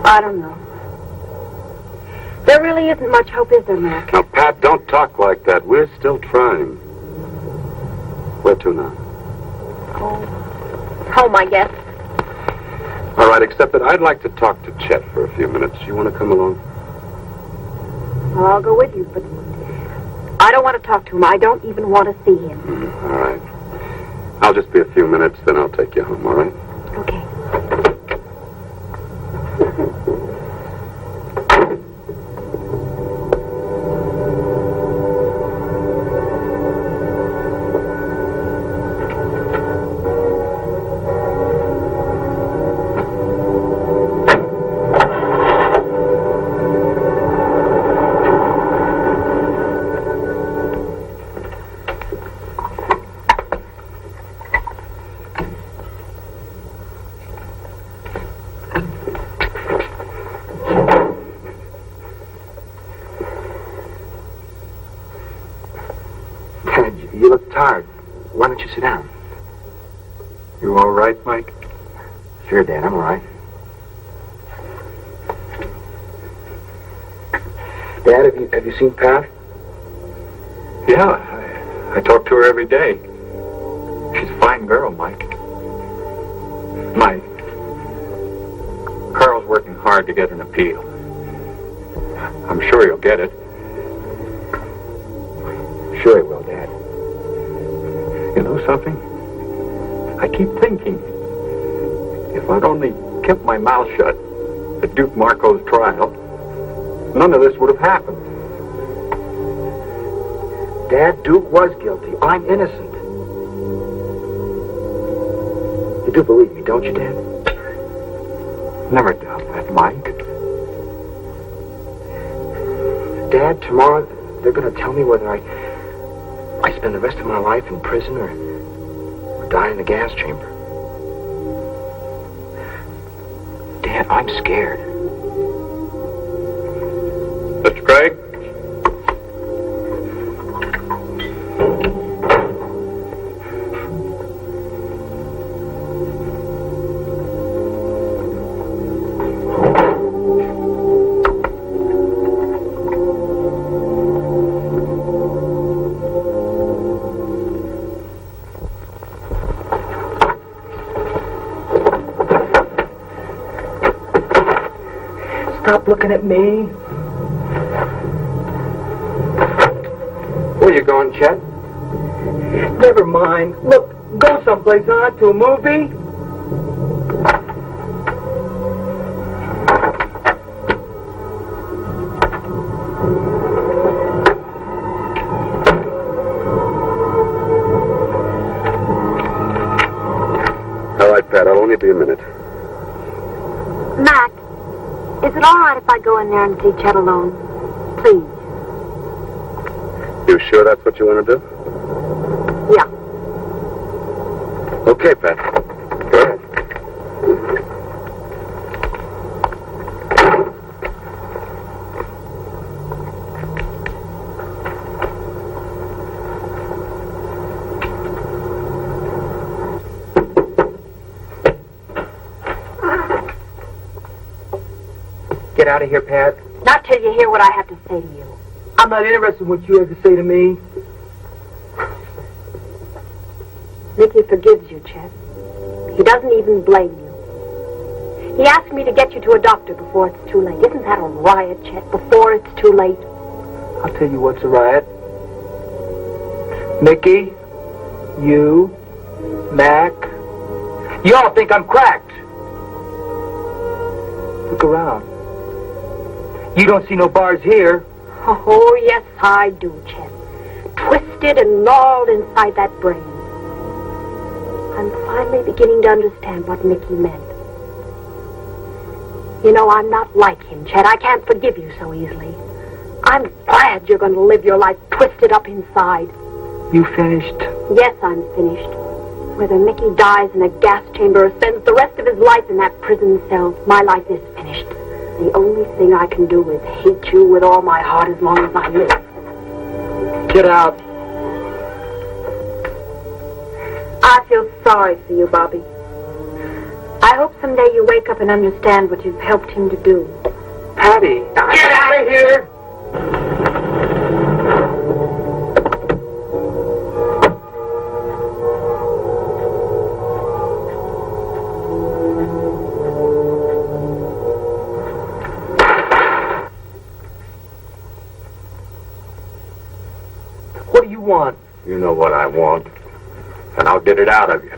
I don't know. There really isn't much hope, is there, Mac? Now, Pat, don't talk like that. We're still trying. Where to now? Home, I guess. All right, except that I'd like to talk to Chet for a few minutes. You want to come along? Well, I'll go with you, but I don't want to talk to him. I don't even want to see him. All right. I'll just be a few minutes, then I'll take you home, all right? Okay. You look tired. Why don't you sit down? You all right, Mike? Sure, Dad, I'm all right. Dad, have you seen Pat? Yeah, I talk to her every day. She's a fine girl, Mike. Mike, Carl's working hard to get an appeal. I'm sure he'll get it. Sure he will, Dad. You know something? I keep thinking, if I'd only kept my mouth shut at Duke Marco's trial, none of this would have happened. Dad, Duke was guilty. I'm innocent. You do believe me, don't you, Dad? Never doubt that, Mike. Dad, tomorrow they're going to tell me whether I spend the rest of my life in prison or die in the gas chamber. Dad, I'm scared. Mr. Craig? Stop looking at me. Where are you going, Chet? Never mind. Look, go someplace, huh? To a movie? All right, Pat, I'll only be a minute. Mac, is it all right if I go in there and see Chet alone? Please. You sure that's what you want to do? Yeah. Okay, Pat. Go ahead. Get out of here, Pat. Not till you hear what I have to say to you. I'm not interested in what you have to say to me. Mickey forgives you, Chet. He doesn't even blame you. He asked me to get you to a doctor before it's too late. Isn't that a riot, Chet? Before it's too late. I'll tell you what's a riot. Mickey, you, Mac, you all think I'm cracked. Look around. You don't see no bars here. Oh, yes, I do, Chet. Twisted and gnawed inside that brain. I'm finally beginning to understand what Mickey meant. You know, I'm not like him, Chet. I can't forgive you so easily. I'm glad you're going to live your life twisted up inside. You finished? Yes, I'm finished. Whether Mickey dies in a gas chamber or spends the rest of his life in that prison cell, my life is finished. The only thing I can do is hate you with all my heart as long as I live. Get out. I feel sorry for you, Bobby. I hope someday you wake up and understand what you've helped him to do. Patty. Get out of here! What do you want? You know what I want, and I'll get it out of you.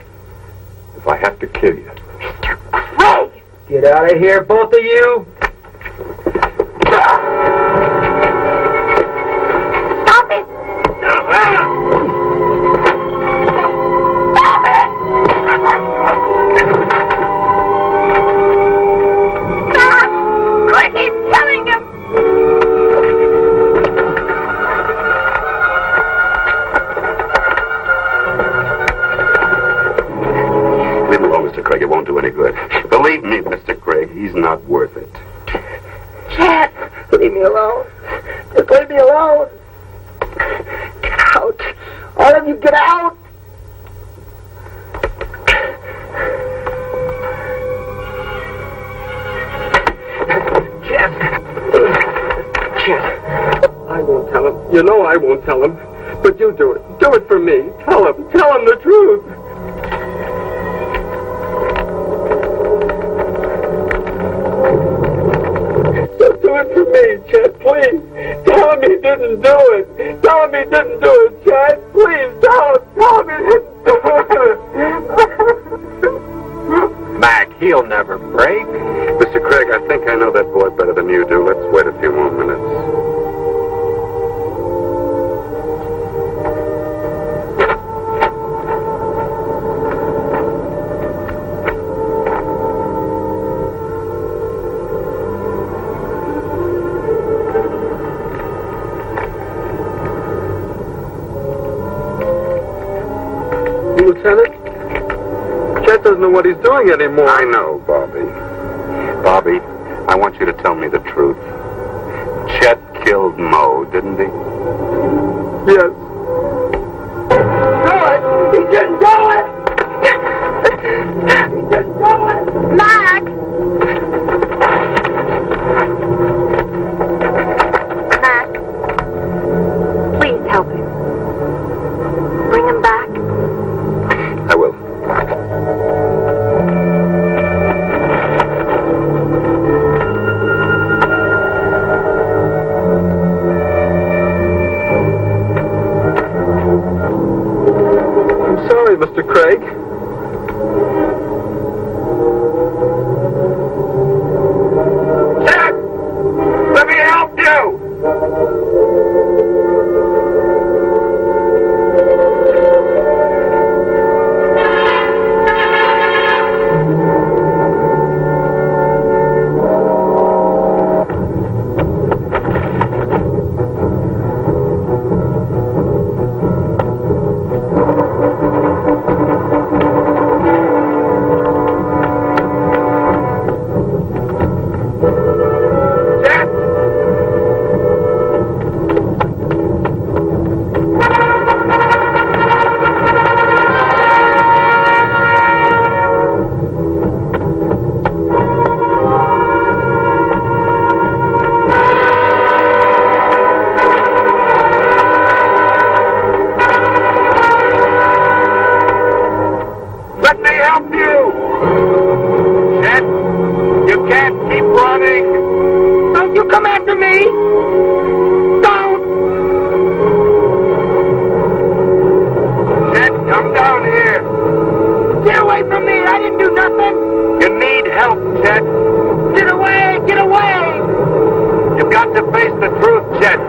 If I have to kill you. Mr. Craig! Get out of here, both of you! Stop it! Stop it! Stop! Quick, he's killing him! Leave him alone, Mr. Craig. It won't do any good. Believe me, Mr. Craig, he's not worth it. Chet! Leave me alone. Just leave me alone. Get out. All of you, get out. Chet. I won't tell him. You know I won't tell him. But you do it. Do it for me. Tell him. Tell him the truth. Just do it for me, Chet, please. Tell him he didn't do it. Tell him he didn't do it, Chet. Please, tell him. Tell him he didn't do it. Mac, he'll never break. Mr. Craig, I think I know that boy better than you do. Let's wait a few more minutes. Lieutenant, Chet doesn't know what he's doing anymore. I know, Bobby. Bobby, I want you to tell me the truth. Chet killed Mo, didn't he? Yes. Do it! He didn't do it! He didn't do it! Mac! Mac, please help him. Bring him back. I will. I'm sorry, Mr. Craig. Chet! Let me help you! Let me help you! Chet, you can't keep running! Don't you come after me! Don't! Chet, come down here! Get away from me! I didn't do nothing! You need help, Chet! Get away! Get away! You've got to face the truth, Chet!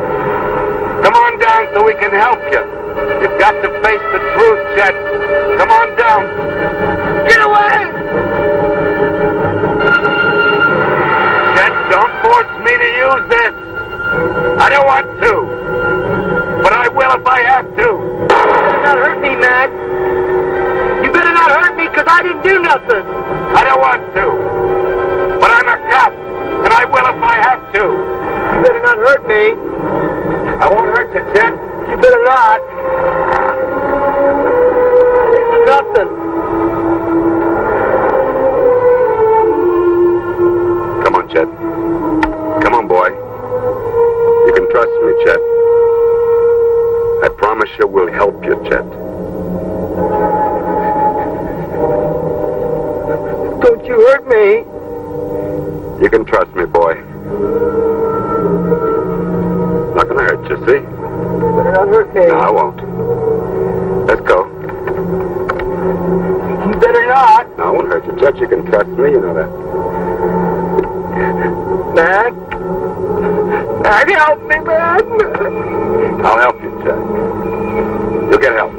Come on down so we can help you! You've got to face the truth, Chet! Come on down! Get away! Chet, don't force me to use this! I don't want to! But I will if I have to! You better not hurt me, Mac! You better not hurt me, because I didn't do nothing! I don't want to! But I'm a cop, and I will if I have to! You better not hurt me! I won't hurt you, Chet! You better not! I didn't do nothing! Come on, Chet. Come on, boy. You can trust me, Chet. I promise you we'll help you, Chet. Don't you hurt me! You can trust me, boy. Not gonna hurt you, see? You better not hurt me! No, I won't. Let's go. You better not! No, I won't hurt you, Chet. You can trust me, you know that. Mac? Mac, help me, Mac! I'll help you, Chet. You'll get help.